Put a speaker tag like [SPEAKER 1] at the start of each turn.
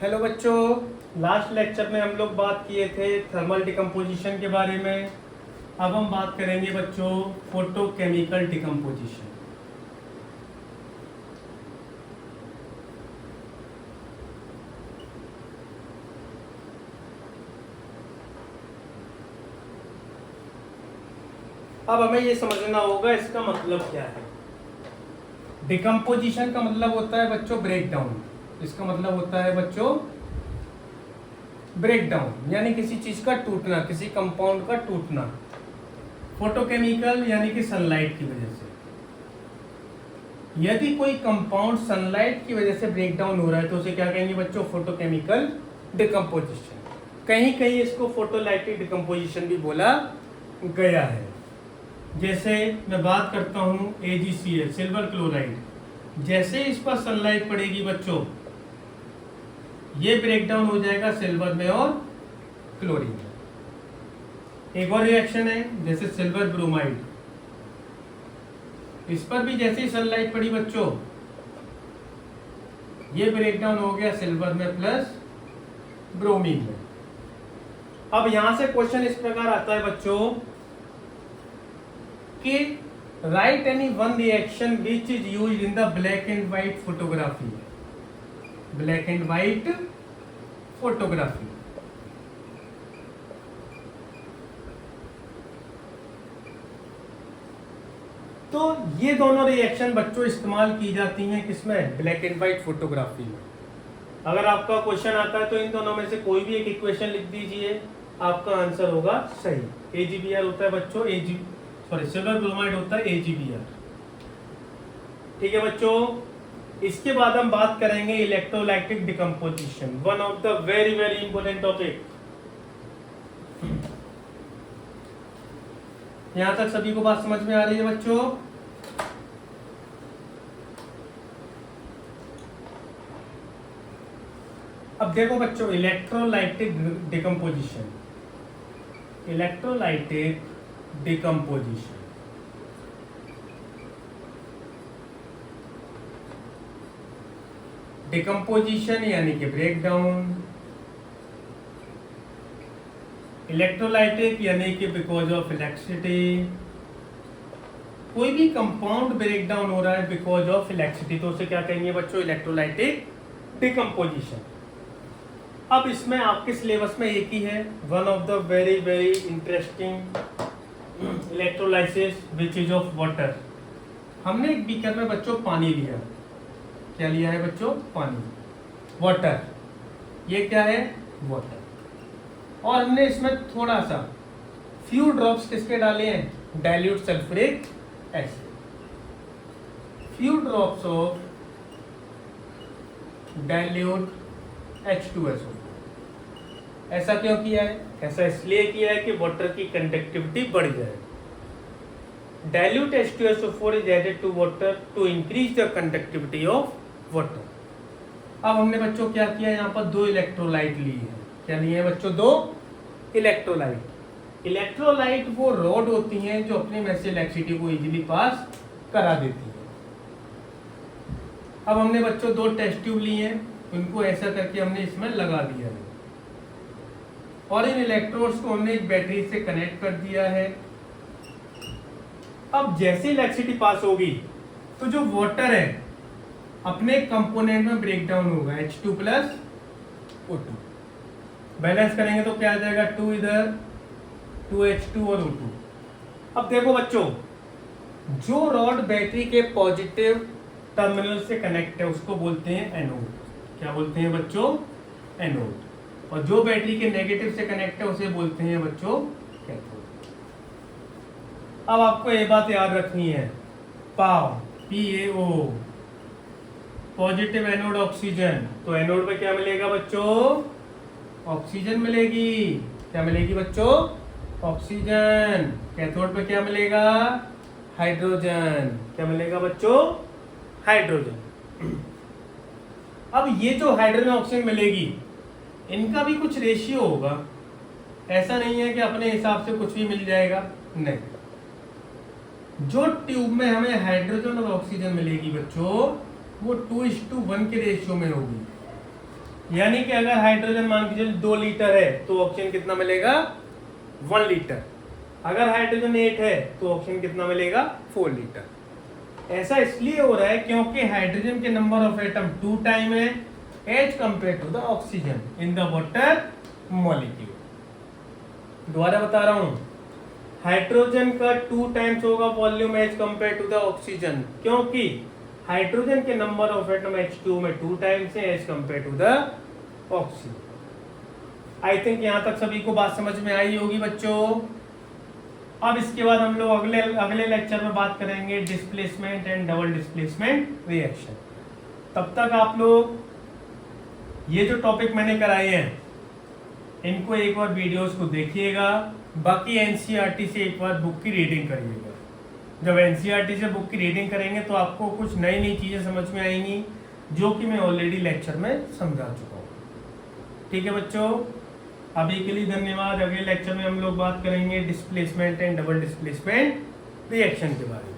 [SPEAKER 1] Hello बच्चों, last lecture में हम लोग बात किए थे थर्मल डिकम्पोजिशन के बारे में। अब हम बात करेंगे बच्चों फोटोकेमिकल डिकम्पोजिशन। अब हमें ये समझना होगा इसका मतलब क्या है। डिकम्पोजिशन का मतलब होता है बच्चों ब्रेक डाउन। इसका मतलब होता है बच्चों ब्रेक डाउन, यानी किसी चीज का टूटना, किसी कंपाउंड का टूटना। फोटोकेमिकल यानी कि सनलाइट की वजह से। यदि कोई कंपाउंड सनलाइट की वजह से ब्रेक डाउन हो रहा है तो उसे क्या कहेंगे बच्चों? Photochemical decomposition. कहीं कहीं इसको फोटोलाइटिक डिकम्पोजिशन भी बोला गया है। जैसे मैं बात करता हूं AgCl, सिल्वर क्लोराइड। जैसे इस पर सनलाइट पड़ेगी बच्चों, ये ब्रेक डाउन हो जाएगा सिल्वर में और क्लोरीन में। एक और रिएक्शन है जैसे सिल्वर ब्रोमाइड। इस पर भी जैसे ही सनलाइट पड़ी बच्चों, ये ब्रेक डाउन हो गया सिल्वर में प्लस ब्रोमीन में। अब यहां से क्वेश्चन इस प्रकार आता है बच्चों कि right any one reaction which is used in the black and white photography. Black and white photography. तो ये दोनों रिएक्शन बच्चों इस्तेमाल की जाती हैं किसमें? ब्लैक एंड व्हाइट फोटोग्राफी में। अगर आपका क्वेश्चन आता है तो इन दोनों में से कोई भी एक इक्वेशन लिख दीजिए, आपका आंसर होगा सही। AgBr होता है बच्चों सिल्वर ब्रोमाइड होता है AgBr। ठीक है बच्चों, इसके बाद हम बात करेंगे electrolytic decomposition, one of the very very important topic. यहां तक सभी को बात समझ में आ रही है बच्चों? अब देखो बच्चों, electrolytic decomposition. Electrolytic decomposition decomposition यानी कि ब्रेक डाउन। इलेक्ट्रोलाइटिक यानी कि बिकॉज ऑफ इलेक्ट्रिसिटी। कोई भी कंपाउंड ब्रेक डाउन हो रहा है बिकॉज ऑफ इलेक्ट्रिसिटी तो उसे क्या कहेंगे बच्चों? Electrolytic decomposition. अब इसमें आपके सिलेबस में एक ही है, one of the very very interesting electrolysis which is of water. हमने एक बीकर में बच्चों पानी लिया। क्या लिया है बच्चों? पानी, वाटर। ये क्या है? वाटर। और हमने इसमें थोड़ा सा फ्यू ड्रॉप्स किसके डाले हैं? Dilute sulphuric acid. Few drops of dilute H2SO। ऐसा क्यों किया है? ऐसा इसलिए किया है कि वाटर की कंडक्टिविटी बढ़ जाए। Dilute H2SO4 is added to water to increase the conductivity of water. अब हमने बच्चों क्या किया? यहाँ पर दो इलेक्ट्रोलाइट लिए हैं। क्या लिए हैं बच्चों? दो इलेक्ट्रोलाइट। इलेक्ट्रोलाइट वो रॉड होती हैं जो अपने में से इलेक्ट्रिसिटी को इजीली पास करा देती है। अब हमने बच्चों दो टेस्ट ट्यूब लिए हैं, उनको ऐसा करके हमने इसमें लगा दिया है और इन इलेक्ट्रोड्स को हमने एक बैटरी से कनेक्ट कर दिया है। अब जैसे इलेक्ट्रिसिटी पास होगी तो जो वाटर है अपने कंपोनेंट में ब्रेक डाउन होगा, H2 प्लस O2। बैलेंस करेंगे तो क्या आ जाएगा? 2 इधर, 2H2 और O2। अब देखो बच्चों, जो रॉड बैटरी के पॉजिटिव टर्मिनल से कनेक्ट है उसको बोलते हैं एनोड। क्या बोलते हैं बच्चों? एनोड। और जो बैटरी के नेगेटिव से कनेक्ट है उसे बोलते हैं बच्चों कैथोड। अब आपको ये बात याद रखनी है, PAO, पॉजिटिव एनोड ऑक्सीजन। तो एनोड पे क्या मिलेगा बच्चों? ऑक्सीजन मिलेगी। क्या मिलेगी बच्चों? ऑक्सीजन। कैथोड पे क्या मिलेगा? हाइड्रोजन। क्या मिलेगा बच्चों? हाइड्रोजन। अब ये जो हाइड्रोजन ऑक्सीजन मिलेगी इनका भी कुछ रेशियो होगा। ऐसा नहीं है कि अपने हिसाब से कुछ भी मिल जाएगा, नहीं। जो ट्यूब में हमें हाइड्रोजन और ऑक्सीजन मिलेगी बच्चों वो 2:1 के रेशियो में होगी। यानी कि अगर हाइड्रोजन मान के चलो 2 लीटर है तो ऑक्सीजन कितना मिलेगा 1 लीटर। अगर हाइड्रोजन 8 है तो ऑक्सीजन कितना मिलेगा 4 लीटर। ऐसा इसलिए हो रहा है क्योंकि हाइड्रोजन के नंबर ऑफ एटम 2 टाइम है as compare to the oxygen in the water molecule. दोबारा बता रहा हूं, हाइड्रोजन का 2 टाइम्स होगा volume as compare to the oxygen, क्योंकि हाइड्रोजन के नंबर ऑफ एटम H2 में 2 टाइम्स है as compare to the oxygen. I think यहां तक सभी को बात समझ में आई होगी बच्चों। अब इसके बाद हम लोग अगले लेक्चर में बात करेंगे displacement and double displacement reaction. तब तक आप लोग ये जो टॉपिक मैंने कराए हैं इनको एक बार वीडियोस को देखिएगा, बाकी एनसीईआरटी से एक बार बुक की रीडिंग करिएगा। जब एनसीईआरटी से बुक की रीडिंग करेंगे तो आपको कुछ नई नई चीज़ें समझ में आएंगी जो कि मैं ऑलरेडी लेक्चर में समझा चुका हूँ। ठीक है बच्चों, अभी के लिए धन्यवाद। अगले लेक्चर में हम लोग बात करेंगे displacement and double displacement reaction के बारे में।